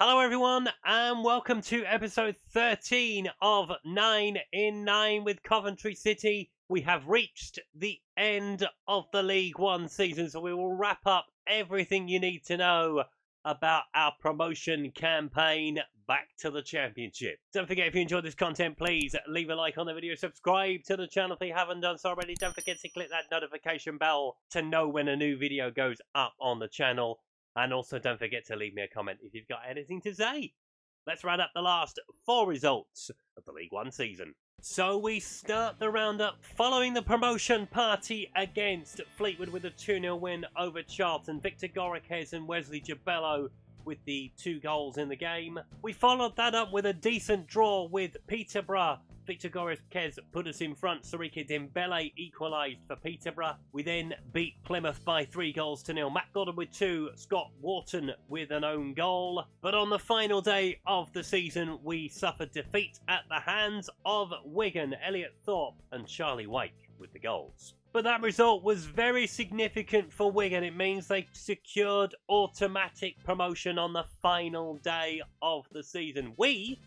Hello everyone and welcome to episode 13 of 9 in 9 with Coventry City. We have reached the end of the League One season, so we will wrap up everything you need to know about our promotion campaign back to the Championship. Don't forget, if you enjoyed this content, please leave a like on the video, subscribe to the channel if you haven't done so already. Don't forget to click that notification bell to know when a new video goes up on the channel. And also don't forget to leave me a comment if you've got anything to say. Let's round up the last 4 results of the League One season. So we start the roundup following the promotion party against Fleetwood with a 2-0 win over Charlton. Victor Goriquez and Wesley Jabello with the 2 goals in the game. We followed that up with a decent draw with Peterborough. Victor Goriquez put us in front. Sarika Dembele equalised for Peterborough. We then beat Plymouth by 3-0. MacLeod with 2. Scott Wharton with an own goal. But on the final day of the season, we suffered defeat at the hands of Wigan. Elliot Thorpe and Charlie Wake with the goals. But that result was very significant for Wigan. It means they secured automatic promotion on the final day of the season. We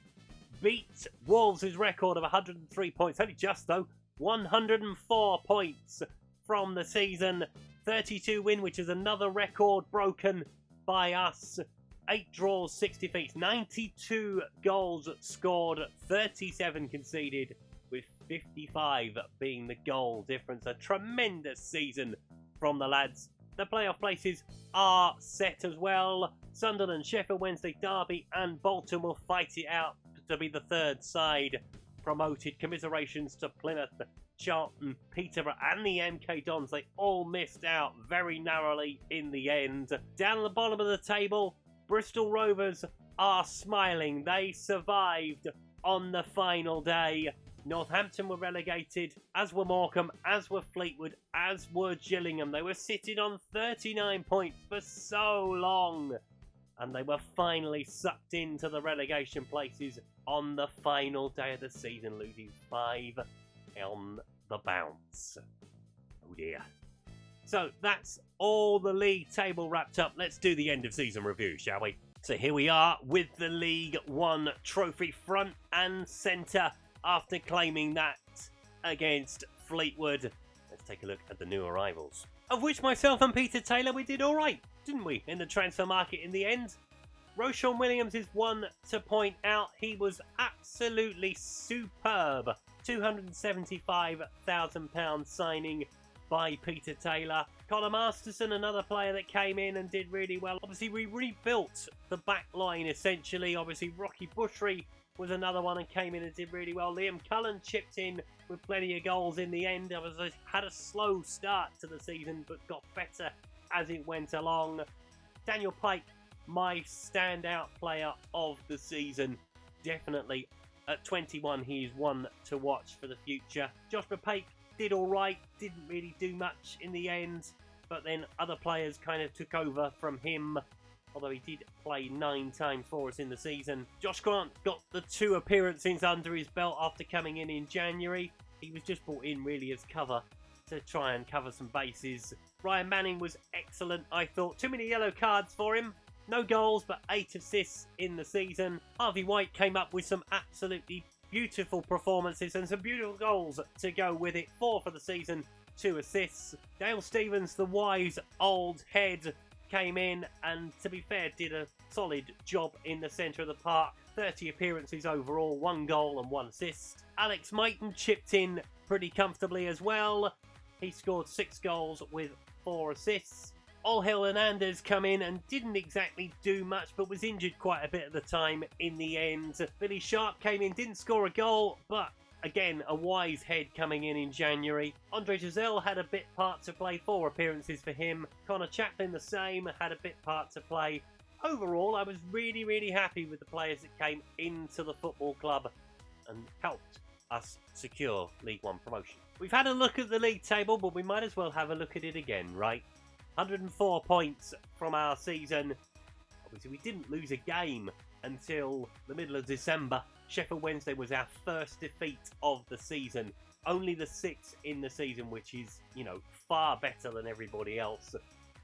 beat Wolves' record of 103 points, only just though, 104 points from the season. 32 win, which is another record broken by us. 8 draws, 6 defeats, 92 goals scored, 37 conceded, with 55 being the goal difference. A tremendous season from the lads. The playoff places are set as well. Sunderland, Sheffield Wednesday, Derby and Bolton will fight it out to be the 3rd side promoted. Commiserations to Plymouth, Charlton, Peterborough and the MK Dons. They all missed out very narrowly in the end. Down at the bottom of the table, Bristol Rovers are smiling. They survived on the final day. Northampton were relegated, as were Morecambe, as were Fleetwood, as were Gillingham. They were sitting on 39 points for so long, and they were finally sucked into the relegation places on the final day of the season, losing 5 on the bounce. Oh dear. So that's all the league table wrapped up. Let's do the end of season review, shall we? So here we are with the League One trophy front and centre after claiming that against Fleetwood. Let's take a look at the new arrivals, of which myself and Peter Taylor, we did all right, didn't we, in the transfer market in the end? Roshan Williams is one to point out. He was absolutely superb. £275,000 signing by Peter Taylor. Connor Masterson, another player that came in and did really well. Obviously, we rebuilt the back line essentially. Obviously, Rocky Bushry was another one and came in and did really well. Liam Cullen chipped in with plenty of goals in the end. Had a slow start to the season, but got better as it went along. Daniel Pike, my standout player of the season. Definitely at 21, he is one to watch for the future. Joshua Pake did all right, didn't really do much in the end, but then other players kind of took over from him, although he did play 9 times for us in the season. Josh Grant got the 2 appearances under his belt after coming in January. He was just brought in really as cover to try and cover some bases. Ryan Manning was excellent, I thought. Too many yellow cards for him. No goals, but 8 assists in the season. Harvey White came up with some absolutely beautiful performances and some beautiful goals to go with it. 4 for the season, 2 assists. Dale Stevens, the wise old head, came in and, to be fair, did a solid job in the centre of the park. 30 appearances overall, 1 goal and 1 assist. Alex Maiton chipped in pretty comfortably as well. He scored 6 goals with 4 assists. Olhil Hernandez come in and didn't exactly do much, but was injured quite a bit at the time in the end. Billy Sharp came in, didn't score a goal, but again, a wise head coming in January. Andre Giselle had a bit part to play, 4 appearances for him. Connor Chaplin the same, had a bit part to play. Overall, I was really, really happy with the players that came into the football club and helped us secure League One promotion. We've had a look at the league table, but we might as well have a look at it again, right? 104 points from our season. Obviously, we didn't lose a game until the middle of December. Sheffield Wednesday was our first defeat of the season. Only the 6th in the season, which is, you know, far better than everybody else.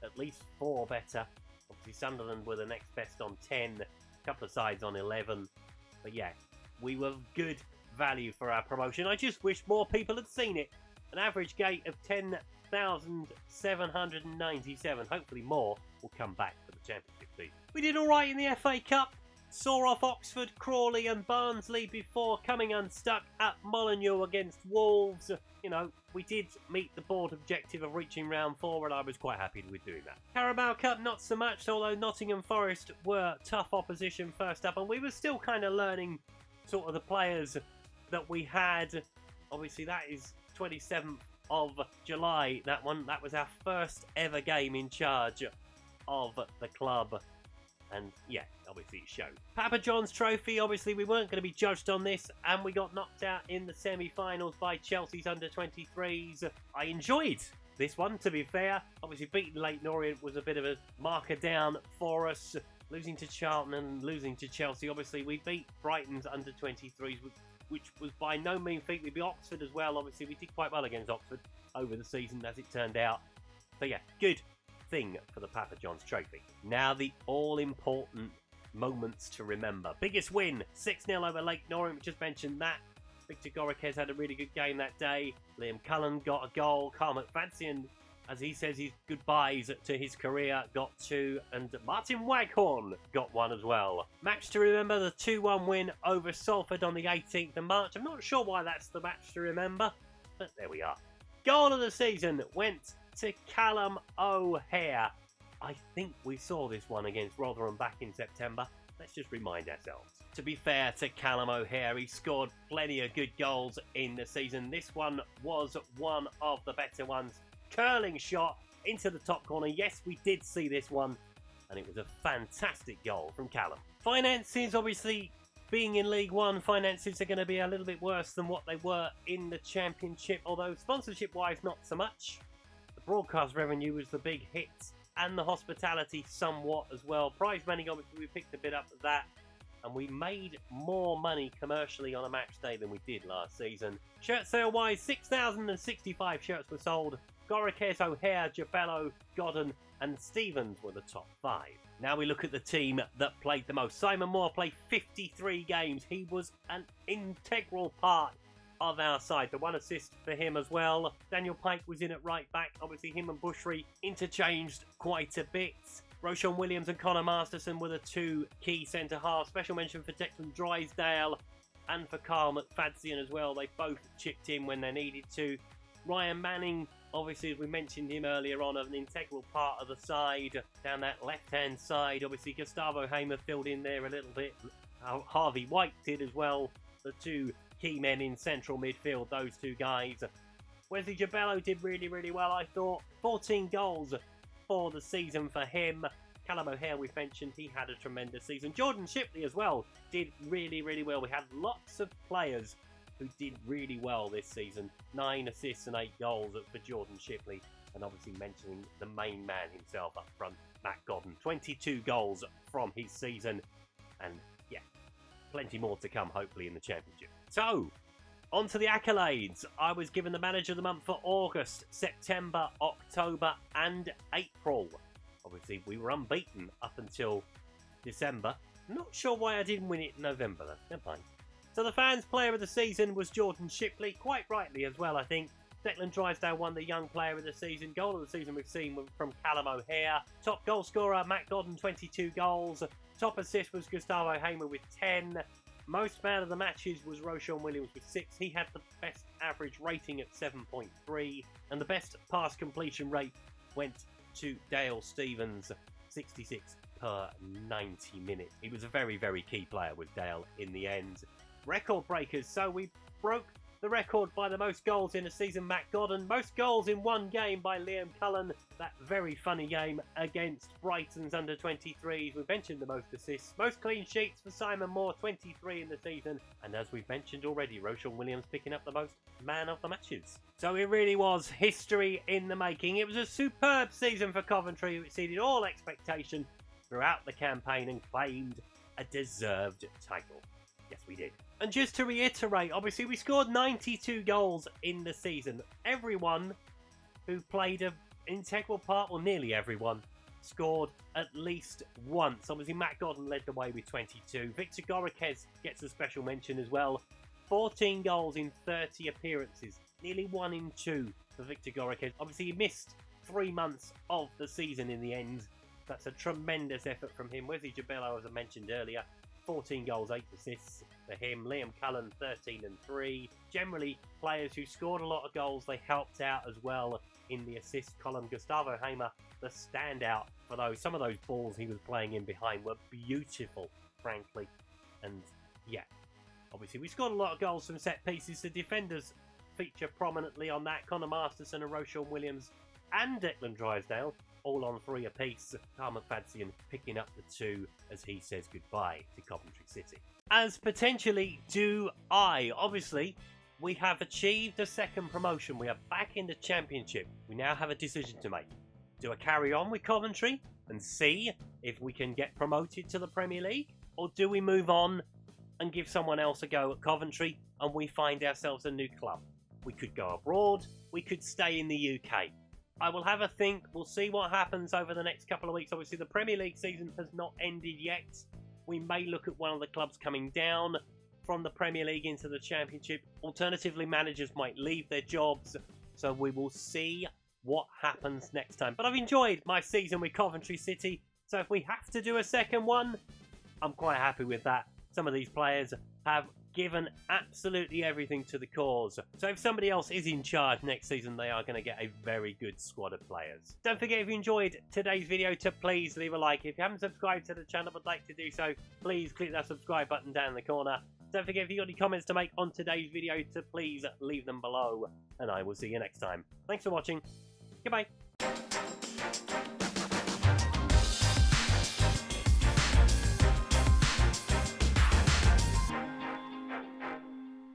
At least 4 better. Obviously, Sunderland were the next best on 10. A couple of sides on 11. But yeah, we were good value for our promotion. I just wish more people had seen it. An average gate of 10,797. Hopefully more will come back for the championship season. We did alright in the FA Cup. Saw off Oxford, Crawley and Barnsley before coming unstuck at Molineux against Wolves. You know, we did meet the board objective of reaching round 4 and I was quite happy with doing that. Carabao Cup, not so much, although Nottingham Forest were tough opposition first up and we were still kind of learning sort of the players that we had. Obviously that is 27th of July, that one. That was our first ever game in charge of the club. And yeah, obviously it showed. Papa John's Trophy, obviously we weren't going to be judged on this and we got knocked out in the semi-finals by Chelsea's under-23s. I enjoyed this one, to be fair. Obviously beating Leyton Orient was a bit of a marker down for us. Losing to Charlton and losing to Chelsea. Obviously we beat Brighton's under-23s, which was by no mean feat. We beat Oxford as well. Obviously we did quite well against Oxford over the season as it turned out. So yeah, good thing for the Papa John's Trophy. Now the all-important moments to remember. Biggest win, 6-0 over Leyton Orient. We just mentioned that. Victor Goroquez had a really good game that day. Liam Cullen got a goal. Carl McFadzean, as he says his goodbyes to his career, got 2. And Martin Waghorn got 1 as well. Match to remember, the 2-1 win over Salford on the 18th of March. I'm not sure why that's the match to remember, but there we are. Goal of the season went to Callum O'Hare. I think we saw this one against Rotherham back in September. Let's just remind ourselves. To be fair to Callum O'Hare, he scored plenty of good goals in the season. This one was one of the better ones. Curling shot into the top corner. Yes, we did see this one, and it was a fantastic goal from Callum. Finances, obviously, being in League One, finances are going to be a little bit worse than what they were in the Championship, although sponsorship-wise, not so much. The broadcast revenue was the big hit, and the hospitality somewhat as well. Prize money, obviously, we picked a bit up of that, and we made more money commercially on a match day than we did last season. Shirt sale-wise, 6,065 shirts were sold. Goroquez, O'Hare, Jabello, Godden and Stevens were the top 5. Now we look at the team that played the most. Simon Moore played 53 games. He was an integral part of our side. The 1 assist for him as well. Daniel Pike was in at right back. Obviously him and Bushry interchanged quite a bit. Roshan Williams and Connor Masterson were the 2 key centre halves. Special mention for Declan Drysdale and for Carl McFadzean as well. They both chipped in when they needed to. Ryan Manning, obviously, as we mentioned him earlier on, an integral part of the side. Down that left-hand side, obviously, Gustavo Hamer filled in there a little bit. Harvey White did as well. The 2 key men in central midfield, those 2 guys. Wesley Jabello did really, really well, I thought. 14 goals for the season for him. Callum O'Hare, we've mentioned, he had a tremendous season. Jordan Shipley as well did really, really well. We had lots of players who did really well this season. 9 assists and 8 goals for Jordan Shipley. And obviously mentioning the main man himself up front, Matt Godden. 22 goals from his season. And yeah, plenty more to come, hopefully, in the Championship. So, on to the accolades. I was given the Manager of the Month for August, September, October and April. Obviously, we were unbeaten up until December. Not sure why I didn't win it in November, though. Never mind. So the fans' player of the season was Jordan Shipley, quite rightly as well, I think. Declan Drysdale won the young player of the season. Goal of the season we've seen from Callum O'Hare. Top goal scorer, Matt Godden, 22 goals. Top assist was Gustavo Hamer with 10. Most man of the matches was Roshan Williams with 6. He had the best average rating at 7.3. And the best pass completion rate went to Dale Stevens, 66 per 90 minutes. He was a very, very key player with Dale in the end. Record breakers, so we broke the record by the most goals in a season, Matt Godden. Most goals in one game by Liam Cullen. That very funny game against Brighton's under-23s. We mentioned the most assists. Most clean sheets for Simon Moore, 23 in the season. And as we've mentioned already, Roshan Williams picking up the most man of the matches. So it really was history in the making. It was a superb season for Coventry, who exceeded all expectation throughout the campaign and claimed a deserved title. Yes, we did. And just to reiterate, obviously we scored 92 goals in the season. Everyone who played an integral part, or nearly everyone, scored at least once. Obviously, Matt Godden led the way with 22. Victor Goroquez gets a special mention as well. 14 goals in 30 appearances. Nearly 1 in 2 for Victor Goroquez. Obviously, he missed 3 months of the season in the end. That's a tremendous effort from him. Wesley Jabello, as I mentioned earlier, 14 goals, 8 assists for him. Liam Cullen, 13 and 3. Generally, players who scored a lot of goals, they helped out as well in the assist column. Gustavo Hamer, the standout for those. Some of those balls he was playing in behind were beautiful, frankly. And yeah, obviously we scored a lot of goals from set pieces. The defenders feature prominently on that. Connor Masterson and Roshan Williams and Declan Drysdale, all on 3 apiece. Carmen Fadsian picking up the 2 as he says goodbye to Coventry City. As potentially do I. Obviously, we have achieved a 2nd promotion. We are back in the Championship. We now have a decision to make. Do I carry on with Coventry and see if we can get promoted to the Premier League? Or do we move on and give someone else a go at Coventry and we find ourselves a new club? We could go abroad. We could stay in the UK. I will have a think. We'll see what happens over the next couple of weeks. Obviously, the Premier League season has not ended yet. We may look at one of the clubs coming down from the Premier League into the Championship. Alternatively, managers might leave their jobs. So we will see what happens next time. But I've enjoyed my season with Coventry City. So if we have to do a second one, I'm quite happy with that. Some of these players have given absolutely everything to the cause. So if somebody else is in charge next season, they are going to get a very good squad of players. Don't forget, if you enjoyed today's video, to please leave a like. If you haven't subscribed to the channel but like to do so, please click that subscribe button down in the corner. Don't forget, if you've got any comments to make on today's video, to please leave them below. And I will see you next time. Thanks for watching. Goodbye.